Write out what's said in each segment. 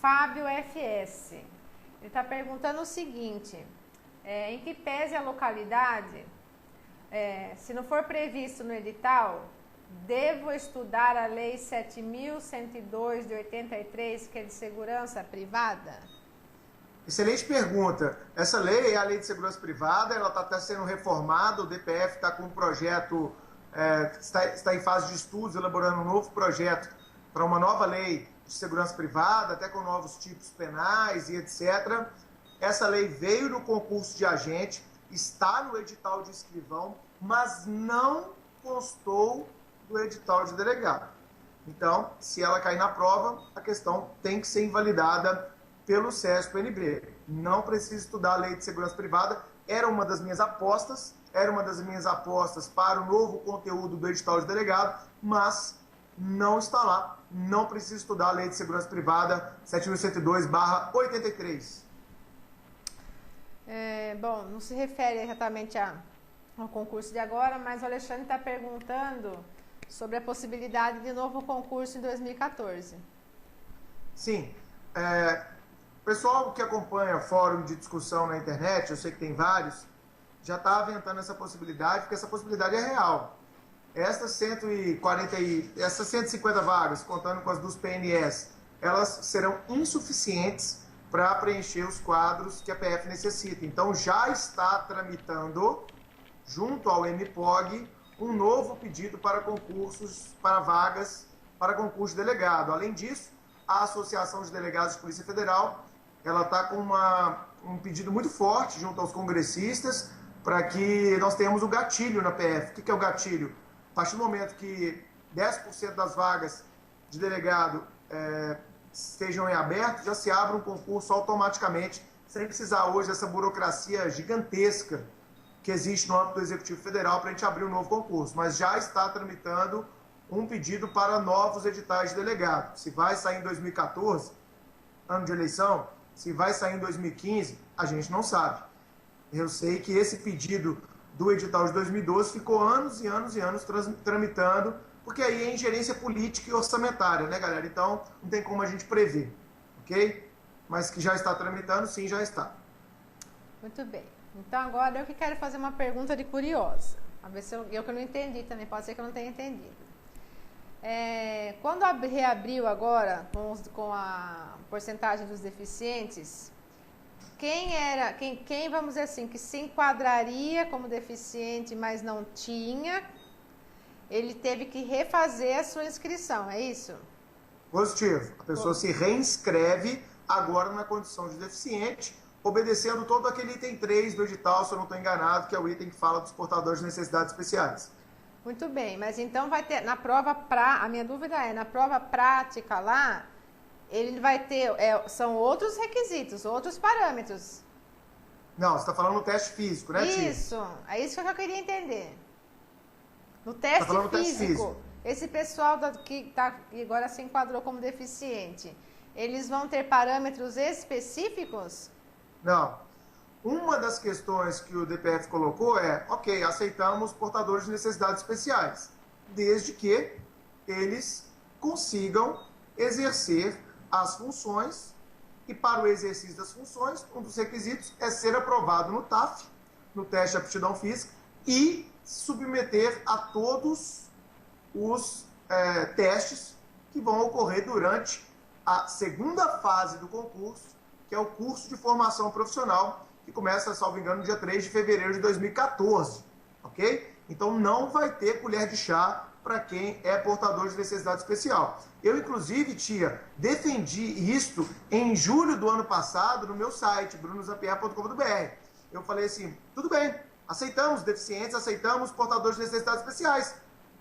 Fábio FS. Ele está perguntando o seguinte, em que pese a localidade, se não for previsto no edital, devo estudar a Lei 7.102 de 83, que é de segurança privada? Excelente pergunta. Essa lei é a Lei de Segurança Privada, ela está até sendo reformada, o DPF está com um projeto, está em fase de estudos, elaborando um novo projeto para uma nova lei de segurança privada, até com novos tipos penais e etc. Essa lei veio no concurso de agente, está no edital de escrivão, mas não constou do edital de delegado. Então, se ela cair na prova, a questão tem que ser invalidada pelo CESP-NB. Não precisa estudar a Lei de Segurança Privada, era uma das minhas apostas para o novo conteúdo do edital de delegado, mas não está lá, não precisa estudar a Lei de Segurança Privada 7.102/83. Bom, não se refere exatamente ao concurso de agora, mas o Alexandre está perguntando sobre a possibilidade de novo concurso em 2014. Sim. O pessoal que acompanha fórum de discussão na internet, eu sei que tem vários, já está aventando essa possibilidade, porque essa possibilidade é real. Essas 150 vagas, contando com as dos PNS, elas serão insuficientes para preencher os quadros que a PF necessita. Então, já está tramitando, junto ao MPOG, um novo pedido para concursos, para vagas, para concurso de delegado. Além disso, a Associação de Delegados de Polícia Federal, ela está com um pedido muito forte junto aos congressistas para que nós tenhamos o gatilho na PF. O que é o gatilho? A partir do momento que 10% das vagas de delegado estejam em aberto, já se abre um concurso automaticamente, sem precisar hoje dessa burocracia gigantesca que existe no âmbito do Executivo Federal para a gente abrir um novo concurso. Mas já está tramitando um pedido para novos editais de delegado. Se vai sair em 2014, ano de eleição, se vai sair em 2015, a gente não sabe. Eu sei que esse pedido do edital de 2012 ficou anos e anos e anos tramitando, porque aí é ingerência política e orçamentária, né, galera? Então, não tem como a gente prever, ok? Mas que já está tramitando, sim, já está. Muito bem. Então, agora eu que quero fazer uma pergunta de curiosa. A ver se eu que não entendi também, pode ser que eu não tenha entendido. Quando reabriu agora, com a porcentagem dos deficientes, quem, vamos dizer assim, que se enquadraria como deficiente, mas não tinha, ele teve que refazer a sua inscrição, é isso? Positivo. A pessoa se reinscreve agora na condição de deficiente, obedecendo todo aquele item 3 do edital, se eu não estou enganado, que é o item que fala dos portadores de necessidades especiais. Muito bem, mas então vai ter, na prova a minha dúvida na prova prática lá, ele vai ter, são outros requisitos, outros parâmetros. Não, você está falando no teste físico, né, Tia? Isso, é isso que eu queria entender. No teste físico, esse pessoal que agora se enquadrou como deficiente, eles vão ter parâmetros específicos? Não. Uma das questões que o DPF colocou ok, aceitamos portadores de necessidades especiais, desde que eles consigam exercer as funções, e para o exercício das funções, um dos requisitos é ser aprovado no TAF, no teste de aptidão física, e submeter a todos os testes que vão ocorrer durante a segunda fase do concurso, que é o curso de formação profissional, que começa, salvo engano, no dia 3 de fevereiro de 2014, ok? Então, não vai ter colher de chá para quem é portador de necessidade especial. Eu, inclusive, Tia, defendi isto em julho do ano passado no meu site, brunozapier.com.br. Eu falei assim, tudo bem, aceitamos deficientes, aceitamos portadores de necessidades especiais.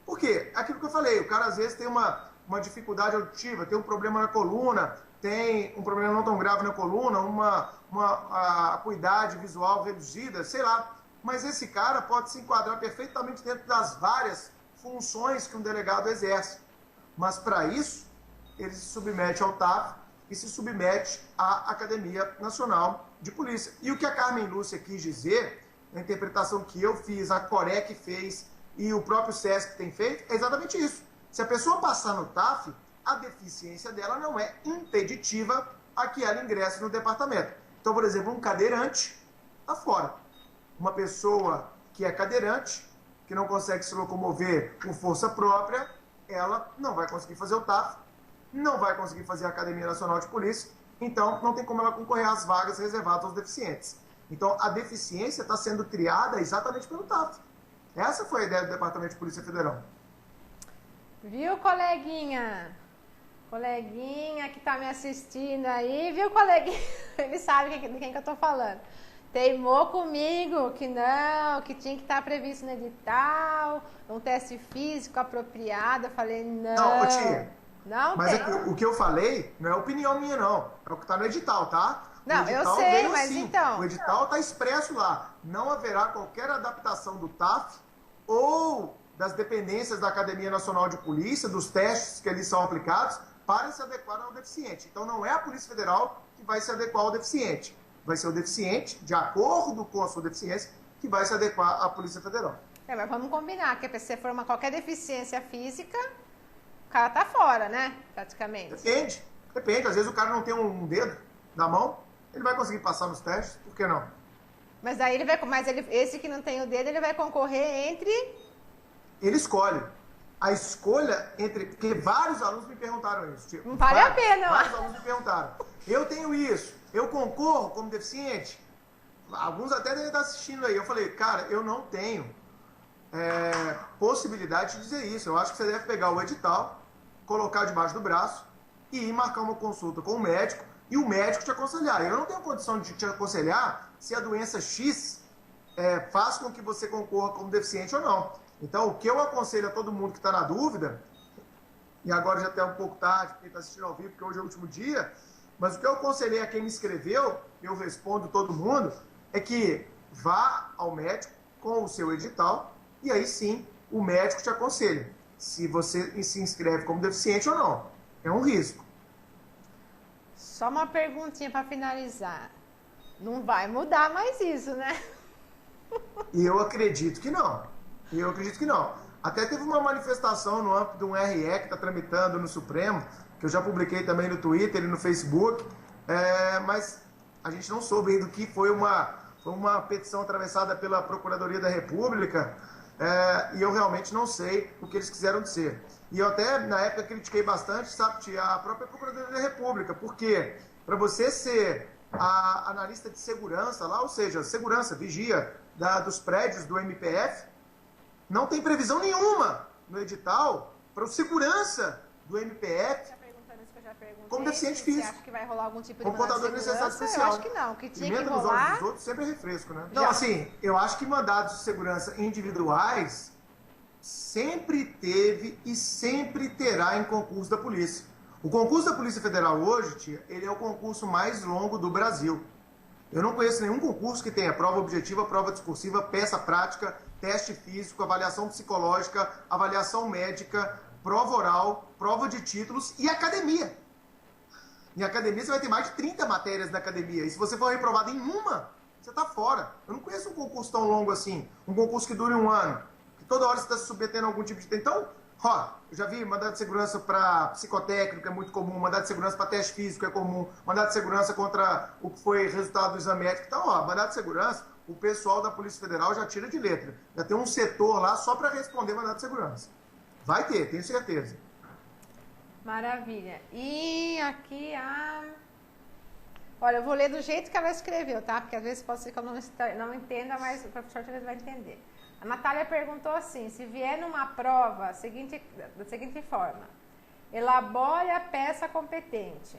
Por quê? Aquilo que eu falei, o cara às vezes tem uma dificuldade auditiva, tem um problema na coluna, tem um problema não tão grave na coluna, uma acuidade visual reduzida, sei lá. Mas esse cara pode se enquadrar perfeitamente dentro das várias funções que um delegado exerce. Mas para isso, ele se submete ao TAF e se submete à Academia Nacional de Polícia. E o que a Carmen Lúcia quis dizer, na interpretação que eu fiz, a Corec fez e o próprio SESC tem feito, é exatamente isso. Se a pessoa passar no TAF, a deficiência dela não é impeditiva a que ela ingresse no departamento. Então, por exemplo, um cadeirante está fora. Uma pessoa que é cadeirante, que não consegue se locomover por força própria, ela não vai conseguir fazer o TAF, não vai conseguir fazer a Academia Nacional de Polícia, então não tem como ela concorrer às vagas reservadas aos deficientes. Então, a deficiência está sendo criada exatamente pelo TAF. Essa foi a ideia do Departamento de Polícia Federal. Viu, coleguinha? Coleguinha que está me assistindo aí, viu, coleguinha? Ele sabe de quem que eu estou falando. Teimou comigo que não, que tinha que estar previsto no edital, um teste físico apropriado. Eu falei, não. Não, tia. Não mas tem. É o que eu falei não é opinião minha, não. É o que está no edital, tá? Não, edital eu sei, veio, mas sim. então... O edital está expresso lá. Não haverá qualquer adaptação do TAF ou das dependências da Academia Nacional de Polícia, dos testes que eles são aplicados, para se adequar ao deficiente. Então, não é a Polícia Federal que vai se adequar ao deficiente. Vai ser o deficiente, de acordo com a sua deficiência, que vai se adequar à Polícia Federal. Mas vamos combinar que se for qualquer deficiência física, o cara tá fora, né? Praticamente. Depende. Às vezes o cara não tem um dedo na mão, ele vai conseguir passar nos testes, por que não? Mas daí ele vai... esse que não tem o dedo, ele vai concorrer entre... Ele escolhe. A escolha entre... Porque vários alunos me perguntaram isso. Tipo, não vale a pena. Vários alunos me perguntaram. Eu tenho isso. Eu concorro como deficiente? Alguns até devem estar assistindo aí. Eu falei, cara, eu não tenho possibilidade de dizer isso. Eu acho que você deve pegar o edital, colocar debaixo do braço e ir marcar uma consulta com o médico e o médico te aconselhar. Eu não tenho condição de te aconselhar se a doença X faz com que você concorra como deficiente ou não. Então, o que eu aconselho a todo mundo que está na dúvida, e agora já até um pouco tarde, quem está assistindo ao vivo, porque hoje é o último dia, mas o que eu aconselhei a quem me escreveu, eu respondo todo mundo, é que vá ao médico com o seu edital, e aí sim, o médico te aconselha se você se inscreve como deficiente ou não. É um risco. Só uma perguntinha para finalizar. Não vai mudar mais isso, né? E eu acredito que não. Até teve uma manifestação no âmbito de um RE que está tramitando no Supremo, que eu já publiquei também no Twitter e no Facebook, mas a gente não soube ainda o que foi uma petição atravessada pela Procuradoria da República, e eu realmente não sei o que eles quiseram dizer. E eu até, na época, critiquei bastante, sabe, a própria Procuradoria da República, porque para você ser a analista de segurança lá, ou seja, segurança, vigia dos prédios do MPF, não tem previsão nenhuma no edital para o segurança do MPF como deficiente físico. Você acha que vai rolar algum tipo de como portador de necessidade especial. Eu acho que não, que tinha que nos olhos rolar... dos outros sempre é refresco, né? Não, assim, eu acho que mandados de segurança individuais sempre teve e sempre terá em concurso da polícia. O concurso da Polícia Federal hoje, tia, ele é o concurso mais longo do Brasil. Eu não conheço nenhum concurso que tenha prova objetiva, prova discursiva, peça prática, teste físico, avaliação psicológica, avaliação médica, prova oral, prova de títulos e academia. Em academia você vai ter mais de 30 matérias na academia. E se você for reprovado em uma, você está fora. Eu não conheço um concurso tão longo assim. Um concurso que dure um ano. Que toda hora você está se submetendo a algum tipo de... Então, eu já vi mandado de segurança para psicotécnico, é muito comum. Mandado de segurança para teste físico é comum. Mandado de segurança contra o que foi resultado do exame médico. Então, mandado de segurança, o pessoal da Polícia Federal já tira de letra. Já tem um setor lá só para responder mandado de segurança. Vai ter, tenho certeza. Maravilha. E aqui Olha, eu vou ler do jeito que ela escreveu, tá? Porque às vezes pode ser que eu não entenda, mas o professor talvez vai entender. A Natália perguntou assim, se vier numa prova da seguinte forma, elabore a peça competente.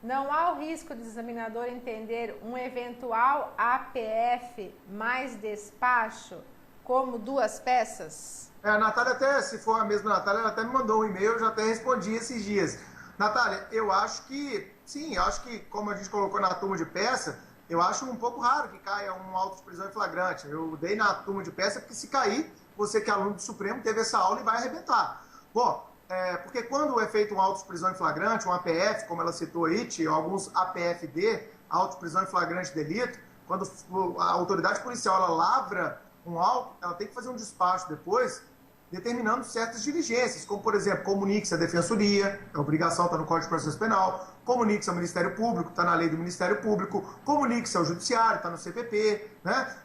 Não há o risco do examinador entender um eventual APF mais despacho como duas peças? A Natália até, se for a mesma Natália, ela até me mandou um e-mail, eu já até respondi esses dias. Natália, eu acho que, sim, eu acho que, como a gente colocou na turma de peça, eu acho um pouco raro que caia um auto de prisão em flagrante. Eu dei na turma de peça porque se cair, você que é aluno do Supremo teve essa aula e vai arrebentar. Bom, porque quando é feito um auto de prisão em flagrante, um APF, como ela citou aí, tinha alguns APFD, auto de prisão em flagrante delito, quando a autoridade policial ela lavra um auto, ela tem que fazer um despacho depois, determinando certas diligências, como, por exemplo, comunique-se à Defensoria, é obrigação, está no Código de Processo Penal, comunique-se ao Ministério Público, está na lei do Ministério Público, comunique-se ao Judiciário, está no CPP, né?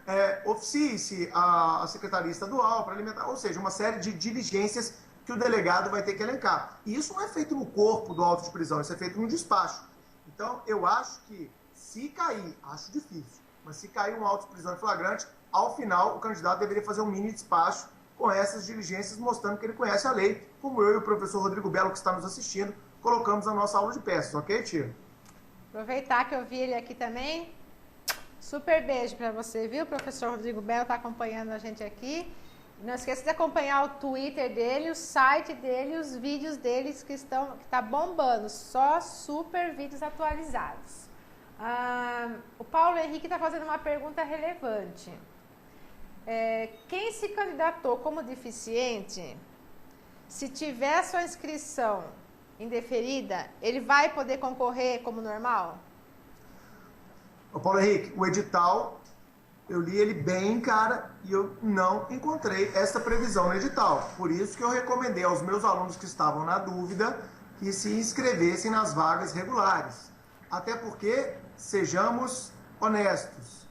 Oficie-se à Secretaria Estadual para alimentar, ou seja, uma série de diligências que o delegado vai ter que elencar. E isso não é feito no corpo do auto de prisão, isso é feito no despacho. Então, eu acho que, se cair, acho difícil, mas se cair um auto de prisão em flagrante, ao final, o candidato deveria fazer um mini despacho com essas diligências, mostrando que ele conhece a lei, como eu e o professor Rodrigo Belo, que está nos assistindo, colocamos na nossa aula de peças, ok, tia? Aproveitar que eu vi ele aqui também. Super beijo para você, viu? O professor Rodrigo Belo está acompanhando a gente aqui. Não esqueça de acompanhar o Twitter dele, o site dele, os vídeos deles que tá bombando. Só super vídeos atualizados. O Paulo Henrique está fazendo uma pergunta relevante. Quem se candidatou como deficiente, se tiver sua inscrição indeferida, ele vai poder concorrer como normal? Ô Paulo Henrique, o edital, eu li ele bem, cara, e eu não encontrei essa previsão no edital. Por isso que eu recomendei aos meus alunos que estavam na dúvida que se inscrevessem nas vagas regulares. Até porque, sejamos honestos,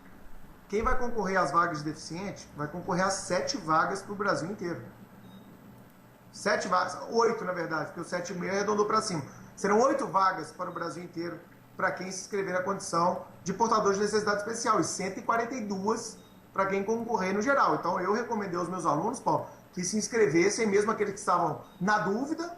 quem vai concorrer às vagas de deficiente vai concorrer a 7 vagas para o Brasil inteiro. 7 vagas, 8 na verdade, porque o 7,5 arredondou para cima. Serão 8 vagas para o Brasil inteiro para quem se inscrever na condição de portador de necessidade especial e 142 para quem concorrer no geral. Então eu recomendei aos meus alunos, Paulo, que se inscrevessem, mesmo aqueles que estavam na dúvida,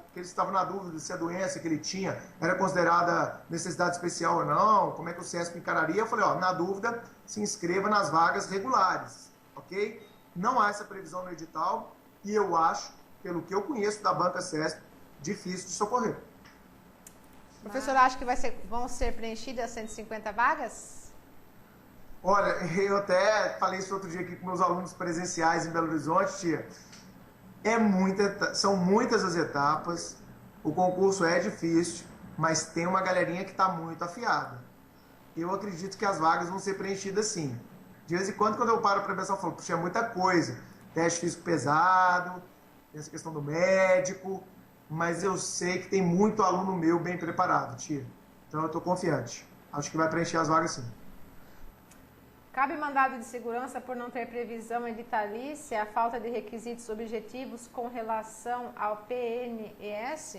se a doença que ele tinha era considerada necessidade especial ou não, como é que o CESP encararia. Eu falei, na dúvida, se inscreva nas vagas regulares, ok? Não há essa previsão no edital e eu acho, pelo que eu conheço da banca CESP, difícil de socorrer. Professor, acha que vão ser preenchidas 150 vagas? Olha, eu até falei isso outro dia aqui com meus alunos presenciais em Belo Horizonte, tia. São muitas as etapas, o concurso é difícil, mas tem uma galerinha que está muito afiada. Eu acredito que as vagas vão ser preenchidas sim. De vez em quando eu paro para pensar, eu falo, puxa, é muita coisa. Teste físico pesado, tem essa questão do médico, mas eu sei que tem muito aluno meu bem preparado, tia. Então eu estou confiante. Acho que vai preencher as vagas sim. Cabe mandado de segurança por não ter previsão editalícia, a falta de requisitos objetivos com relação ao PNES?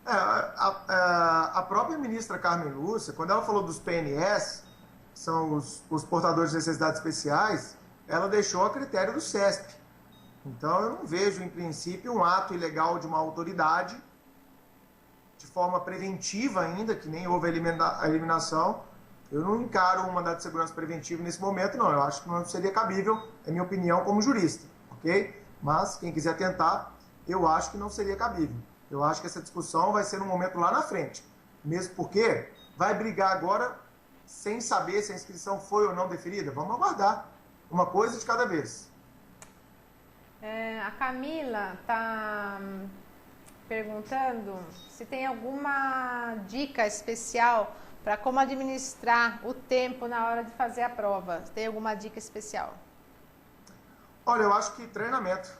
A própria ministra Carmen Lúcia, quando ela falou dos PNS, são os portadores de necessidades especiais, ela deixou a critério do CESP. Então eu não vejo, em princípio, um ato ilegal de uma autoridade, de forma preventiva ainda, que nem houve a eliminação. Eu não encaro um mandado de segurança preventivo nesse momento, não. Eu acho que não seria cabível, é minha opinião como jurista, ok? Mas, quem quiser tentar, eu acho que não seria cabível. Eu acho que essa discussão vai ser num momento lá na frente. Mesmo porque vai brigar agora sem saber se a inscrição foi ou não deferida. Vamos aguardar. Uma coisa de cada vez. A Camila está perguntando se tem alguma dica especial para como administrar o tempo na hora de fazer a prova. Tem alguma dica especial? Olha, eu acho que treinamento.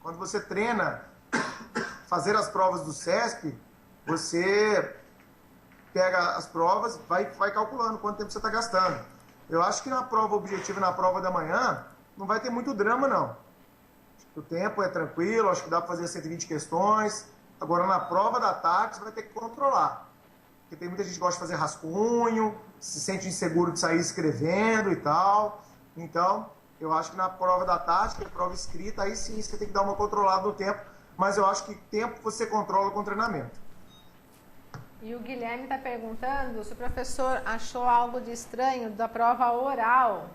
Quando você treina fazer as provas do CESP, você pega as provas, vai calculando quanto tempo você está gastando. Eu acho que na prova objetiva, na prova da manhã, não vai ter muito drama, não. O tempo é tranquilo, acho que dá para fazer 120 questões. Agora, na prova da tarde, você vai ter que controlar. Porque tem muita gente que gosta de fazer rascunho, se sente inseguro de sair escrevendo e tal. Então, eu acho que na prova da tarde, que é a prova escrita, aí sim você tem que dar uma controlada no tempo. Mas eu acho que tempo você controla com treinamento. E o Guilherme está perguntando se o professor achou algo de estranho da prova oral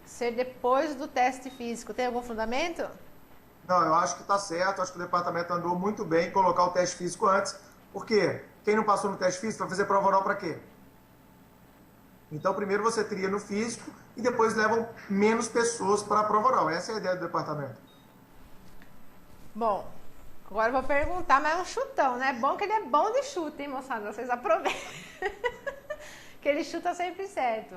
ser depois do teste físico. Tem algum fundamento? Não, eu acho que está certo. Acho que o departamento andou muito bem em colocar o teste físico antes. Por quê? Quem não passou no teste físico vai fazer prova oral para quê? Então, primeiro você tria no físico e depois levam menos pessoas para a prova oral. Essa é a ideia do departamento. Bom, agora eu vou perguntar, mas é um chutão, né? Bom que ele é bom de chute, hein, moçada? Vocês aproveitem. Que ele chuta sempre certo.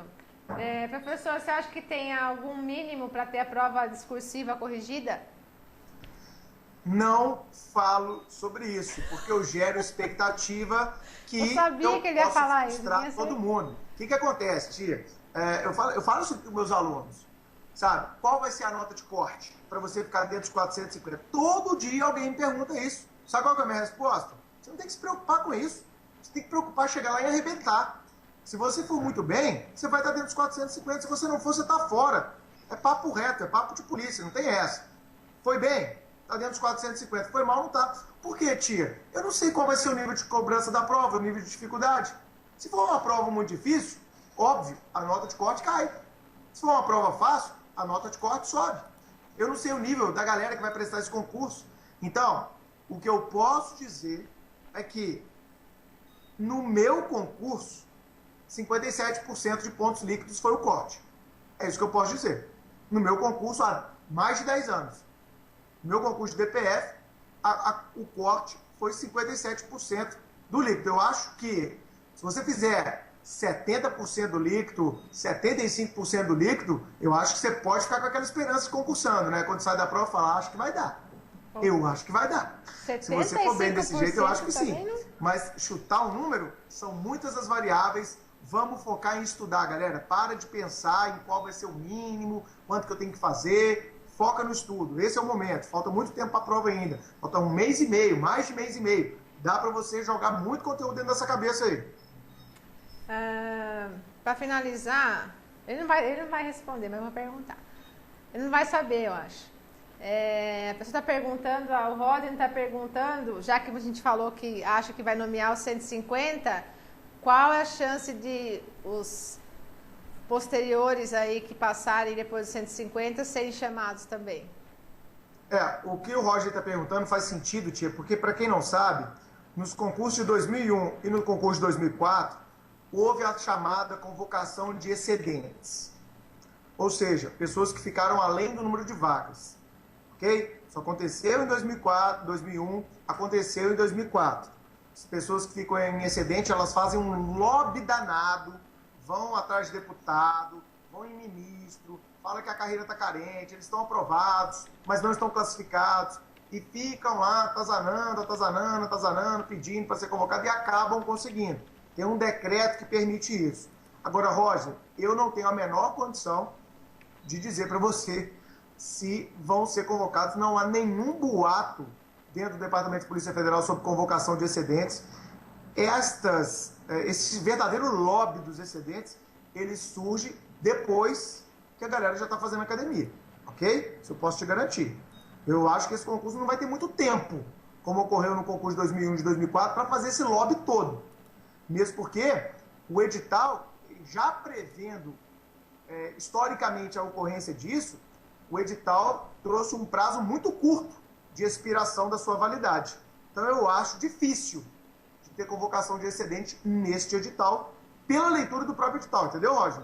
Professor, você acha que tem algum mínimo para ter a prova discursiva corrigida? não falo sobre isso, porque eu gero expectativa que eu sabia que ele ia falar isso. Todo mundo. O que acontece, tia? Eu falo isso para os meus alunos, sabe? Qual vai ser a nota de corte para você ficar dentro dos 450? Todo dia alguém me pergunta isso. Sabe qual é a minha resposta? Você não tem que se preocupar com isso. Você tem que preocupar, chegar lá e arrebentar. Se você for muito bem, você vai estar dentro dos 450. Se você não for, você está fora. É papo reto, é papo de polícia, não tem essa. Foi bem? Está dentro dos 450. Foi mal, não está. Por quê, tia? Eu não sei qual vai ser o nível de cobrança da prova, o nível de dificuldade. Se for uma prova muito difícil, óbvio, a nota de corte cai. Se for uma prova fácil, a nota de corte sobe. Eu não sei o nível da galera que vai prestar esse concurso. Então, o que eu posso dizer é que no meu concurso, 57% de pontos líquidos foi o corte. É isso que eu posso dizer. No meu concurso há mais de 10 anos. No meu concurso de DPF, o corte foi 57% do líquido. Eu acho que se você fizer 70% do líquido, 75% do líquido, eu acho que você pode ficar com aquela esperança concursando, né? Quando sai da prova, falar, acho que vai dar. Eu acho que vai dar. Se você for bem desse jeito, eu acho que sim. Mas chutar um número, são muitas as variáveis. Vamos focar em estudar, galera. Para de pensar em qual vai ser o mínimo, quanto que eu tenho que fazer. Foca no estudo. Esse é o momento. Falta muito tempo para a prova ainda. Falta um mês e meio, mais de mês e meio. Dá para você jogar muito conteúdo dentro dessa cabeça aí. Para finalizar, ele não vai responder, mas eu vou perguntar. Ele não vai saber, eu acho. A pessoa está perguntando, o Rodney está perguntando, já que a gente falou que acha que vai nomear os 150, qual é a chance de os posteriores aí que passarem depois dos 150 serem chamados também? O que o Roger está perguntando faz sentido, tia, porque para quem não sabe, nos concursos de 2001 e no concurso de 2004, houve a chamada convocação de excedentes. Ou seja, pessoas que ficaram além do número de vagas. Ok? Isso aconteceu em 2004, 2001, aconteceu em 2004. As pessoas que ficam em excedente, elas fazem um lobby danado, vão atrás de deputado, vão em ministro, falam que a carreira está carente, eles estão aprovados, mas não estão classificados, e ficam lá atazanando, pedindo para ser convocado e acabam conseguindo. Tem um decreto que permite isso. Agora, Roger, eu não tenho a menor condição de dizer para você se vão ser convocados. Não há nenhum boato dentro do Departamento de Polícia Federal sobre convocação de excedentes. Esse verdadeiro lobby dos excedentes, ele surge depois que a galera já está fazendo academia, ok? Isso eu posso te garantir. Eu acho que esse concurso não vai ter muito tempo, como ocorreu no concurso de 2001 e de 2004, para fazer esse lobby todo. Mesmo porque o edital, já prevendo historicamente a ocorrência disso, o edital trouxe um prazo muito curto de expiração da sua validade. Então eu acho difícil de ter convocação de excedente neste edital, pela leitura do próprio edital, entendeu, Roger?